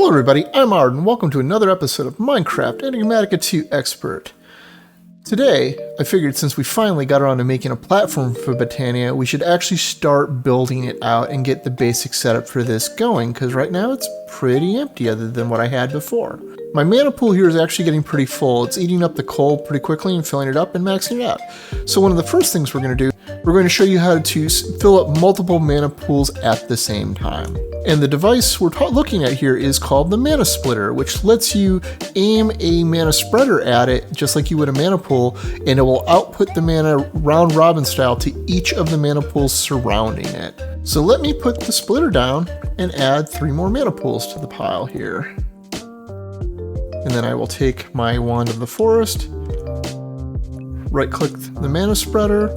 Hello everybody, I'm Arden. Welcome to another episode of Minecraft Enigmatica 2 Expert. Today, I figured since we finally got around to making a platform for Botania, we should actually start building it out and get the basic setup for this going, because right now it's pretty empty other than what I had before. My mana pool here is actually getting pretty full. It's eating up the coal pretty quickly and filling it up and maxing it out. So one of the first things we're going to do, we're going to show you how to fill up multiple mana pools at the same time. And the device we're looking at here is called the Mana Splitter, which lets you aim a mana spreader at it just like you would a mana pool, and it will output the mana round robin style to each of the mana pools surrounding it. So let me put the splitter down and add 3 more mana pools to the pile here. And then I will take my Wand of the Forest, right click the Mana Spreader,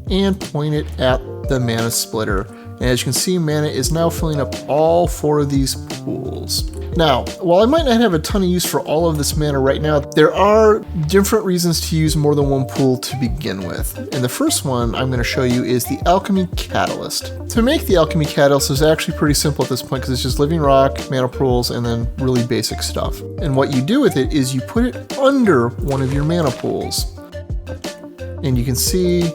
and point it at the Mana Splitter. And as you can see, mana is now filling up all 4 of these pools. Now, while I might not have a ton of use for all of this mana right now, there are different reasons to use more than one pool to begin with. And the first one I'm going to show you is the Alchemy Catalyst. To make the Alchemy Catalyst is actually pretty simple at this point because it's just living rock, mana pools, and then really basic stuff. And what you do with it is you put it under one of your mana pools. And you can see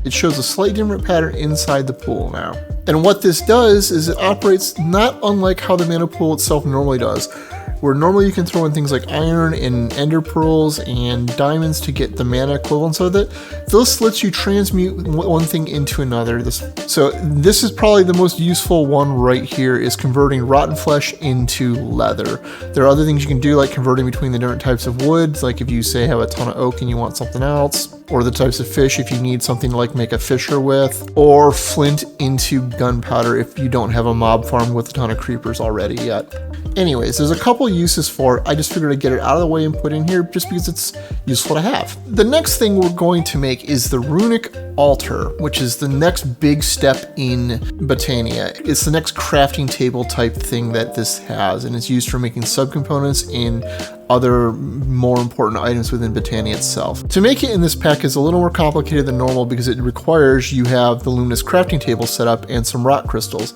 it shows a slightly different pattern inside the pool now. And what this does is it operates not unlike how the mana pool itself normally does, where normally you can throw in things like iron and ender pearls and diamonds to get the mana equivalents of it. This lets you transmute one thing into another. So this is probably the most useful one right here, is converting rotten flesh into leather. There are other things you can do, like converting between the different types of woods, like if you say have a ton of oak and you want something else, or the types of fish if you need something to like make a fisher with, or flint into gunpowder if you don't have a mob farm with a ton of creepers already yet. Anyways, there's a couple uses for it. I just figured I'd get it out of the way and put in here just because it's useful to have. The next thing we're going to make is the Runic altar, which is the next big step in Botania. It's the next crafting table type thing that this has, and it's used for making subcomponents in other more important items within Botania itself. To make it in this pack is a little more complicated than normal because it requires you have the luminous crafting table set up and some rock crystals.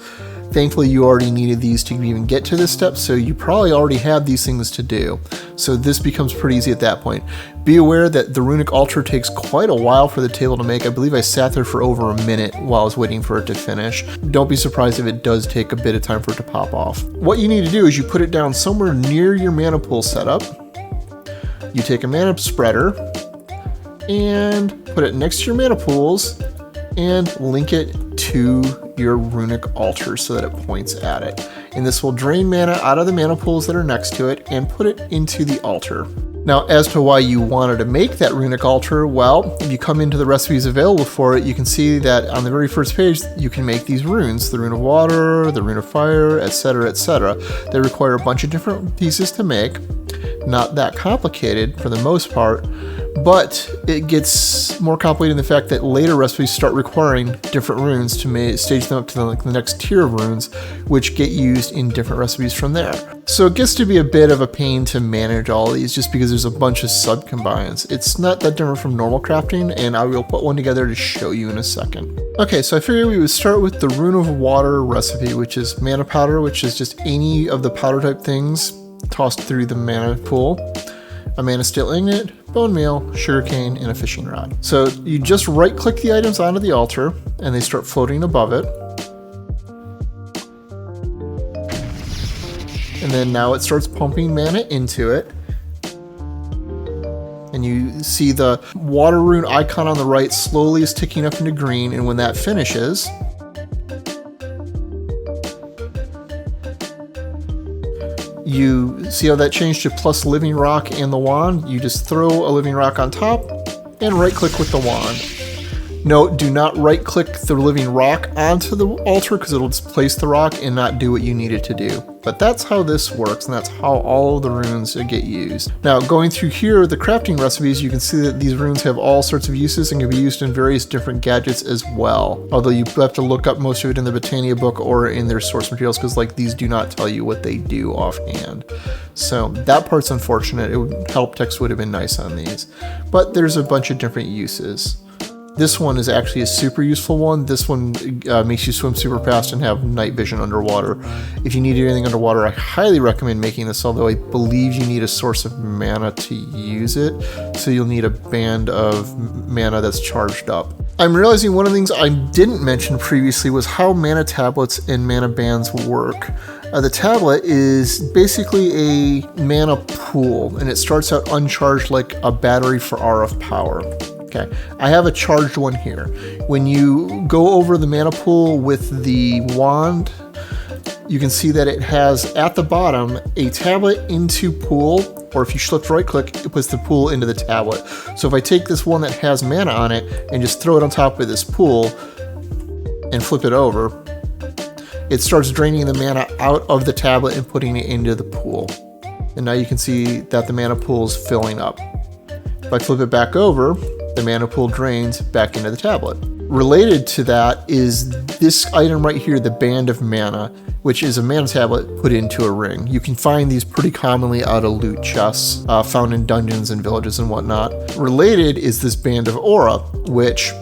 Thankfully, you already needed these to even get to this step, so you probably already have these things to do. So this becomes pretty easy at that point. Be aware that the Runic altar takes quite a while for the table to make. I believe I sat there for over a minute while I was waiting for it to finish. Don't be surprised if it does take a bit of time for it to pop off. What you need to do is you put it down somewhere near your mana pool setup. You take a mana spreader and put it next to your mana pools and link it to your Runic altar so that it points at it. And this will drain mana out of the mana pools that are next to it and put it into the altar. Now, as to why you wanted to make that Runic altar, well, if you come into the recipes available for it, you can see that on the very first page, you can make these runes, the rune of water, the rune of fire, etc., etc. They require a bunch of different pieces to make. Not that complicated for the most part, but it gets more complicated in the fact that later recipes start requiring different runes to stage them up to the next tier of runes, which get used in different recipes from there. So it gets to be a bit of a pain to manage all these just because there's a bunch of sub-combines. It's not that different from normal crafting, and I will put one together to show you in a second. Okay, so I figured we would start with the rune of water recipe, which is mana powder, which is just any of the powder type things tossed through the mana pool, a mana steel ingot, bone meal, sugarcane, and a fishing rod. So you just right click the items onto the altar and they start floating above it. And then now it starts pumping mana into it. And you see the water rune icon on the right slowly is ticking up into green, and when that finishes, you see how that changed to plus living rock and the wand? You just throw a living rock on top and right click with the wand. Note, do not right click the living rock onto the altar because it'll displace the rock and not do what you need it to do. But that's how this works, and that's how all of the runes get used. Now, going through here, the crafting recipes, you can see that these runes have all sorts of uses and can be used in various different gadgets as well. Although you have to look up most of it in the Botania book or in their source materials because like these do not tell you what they do offhand. So that part's unfortunate. Help text would have been nice on these. But there's a bunch of different uses. This one is actually a super useful one. This one makes you swim super fast and have night vision underwater. If you need to do anything underwater, I highly recommend making this, although I believe you need a source of mana to use it. So you'll need a band of mana that's charged up. I'm realizing one of the things I didn't mention previously was how mana tablets and mana bands work. The tablet is basically a mana pool, and it starts out uncharged like a battery for RF power. Okay, I have a charged one here. When you go over the mana pool with the wand, you can see that it has at the bottom a tablet into pool, or if you select right click, it puts the pool into the tablet. So if I take this one that has mana on it and just throw it on top of this pool and flip it over, it starts draining the mana out of the tablet and putting it into the pool. And now you can see that the mana pool is filling up. If I flip it back over, the mana pool drains back into the tablet. Related to that is this item right here, the Band of Mana, which is a mana tablet put into a ring. You can find these pretty commonly out of loot chests, found in dungeons and villages and whatnot. Related is this Band of Aura, which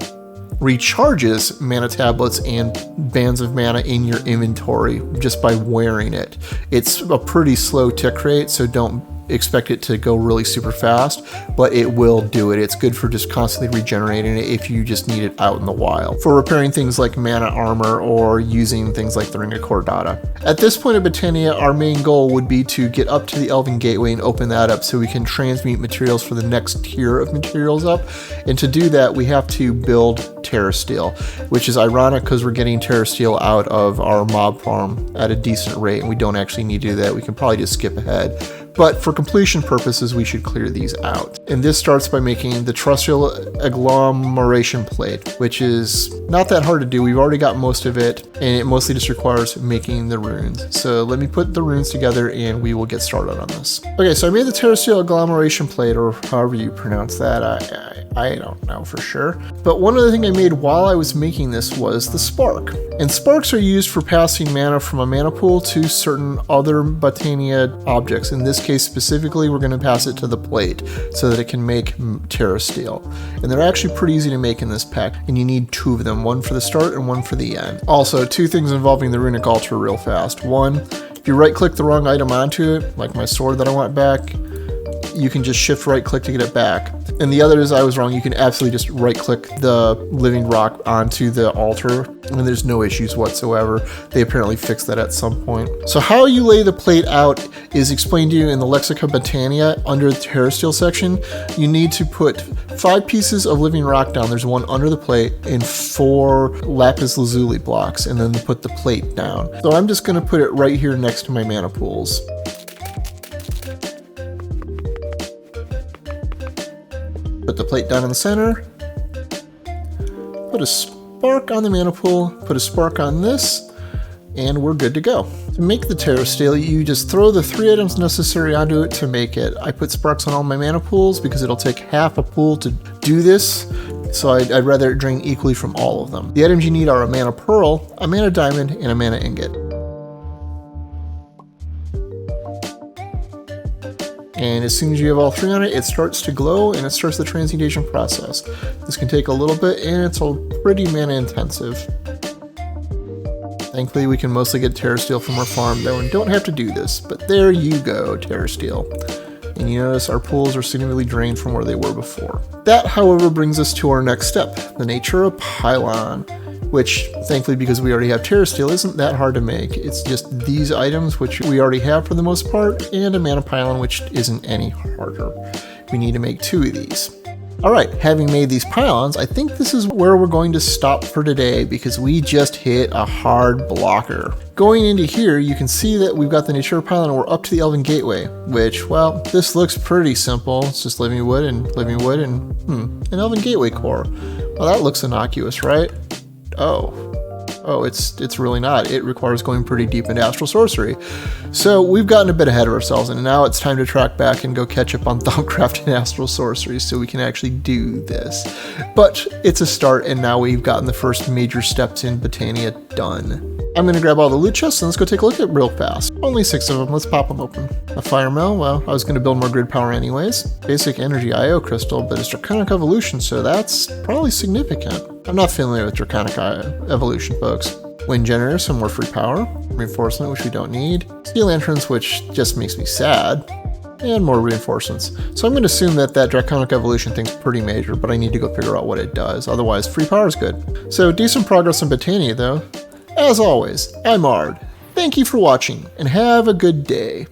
recharges mana tablets and bands of mana in your inventory just by wearing it. It's a pretty slow tick rate, so don't expect it to go really super fast, but it will do it. It's good for just constantly regenerating it if you just need it out in the wild. For repairing things like mana armor or using things like the Ring of Cordata. At this point of Botania, our main goal would be to get up to the Elven Gateway and open that up so we can transmute materials for the next tier of materials up. And to do that, we have to build Terrasteel, which is ironic because we're getting Terrasteel out of our mob farm at a decent rate, and we don't actually need to do that. We can probably just skip ahead. But for completion purposes, we should clear these out. And this starts by making the Terrasteel agglomeration plate, which is not that hard to do. We've already got most of it, and it mostly just requires making the runes. So let me put the runes together and we will get started on this. Okay, so I made the Terrasteel agglomeration plate, or however you pronounce that. I don't know for sure. But one other thing I made while I was making this was the spark. And sparks are used for passing mana from a mana pool to certain other Botania objects. In this case specifically, we're going to pass it to the plate so that it can make Terrasteel. And they're actually pretty easy to make in this pack, and you need two of them, one for the start and one for the end. Also, two things involving the Runic altar real fast. One, if you right click the wrong item onto it, like my sword that I want back, you can just shift right click to get it back. And the other is, I was wrong, you can absolutely just right click the living rock onto the altar and there's no issues whatsoever. They apparently fixed that at some point. So how you lay the plate out is explained to you in the Lexica Botania under the Terrasteel section. You need to put 5 pieces of living rock down. There's one under the plate and 4 lapis lazuli blocks, and then put the plate down. So I'm just going to put it right here next to my mana pools. Put the plate down in the center, put a spark on the mana pool, put a spark on this, and we're good to go. To make the Terrasteel, you just throw the 3 items necessary onto it to make it. I put sparks on all my mana pools because it'll take half a pool to do this, so I'd rather it drain equally from all of them. The items you need are a mana pearl, a mana diamond, and a mana ingot. And as soon as you have all 3 on it, it starts to glow and it starts the transmutation process. This can take a little bit and it's all pretty mana intensive. Thankfully, we can mostly get Terrasteel from our farm though and don't have to do this, but there you go, Terrasteel. And you notice our pools are significantly drained from where they were before. That, however, brings us to our next step, the Natura Pylon, which, thankfully, because we already have Terrasteel, isn't that hard to make. It's just these items, which we already have for the most part, and a mana pylon, which isn't any harder. We need to make 2 of these. Alright, having made these pylons, I think this is where we're going to stop for today because we just hit a hard blocker. Going into here, you can see that we've got the Natura Pylon and we're up to the Elven Gateway, which, well, this looks pretty simple. It's just living wood and an Elven Gateway core. Well, that looks innocuous, right? Oh, it's really not. It requires going pretty deep into astral sorcery. So we've gotten a bit ahead of ourselves, and now it's time to track back and go catch up on Thumbcraft and astral sorcery so we can actually do this. But it's a start, and now we've gotten the first major steps in Botania done. I'm going to grab all the loot chests and let's go take a look at real fast. Only 6 of them, let's pop them open. A fire mill, well, I was going to build more grid power anyways. Basic energy IO crystal, but it's Draconic evolution, so that's probably significant. I'm not familiar with Draconic evolution, folks. Wind generator, some more free power. Reinforcement, which we don't need. Steel lanterns, which just makes me sad. And more reinforcements. So I'm going to assume that Draconic evolution thing's pretty major, but I need to go figure out what it does. Otherwise, free power is good. So decent progress in Botania, though. As always, I'm Ard. Thank you for watching, and have a good day.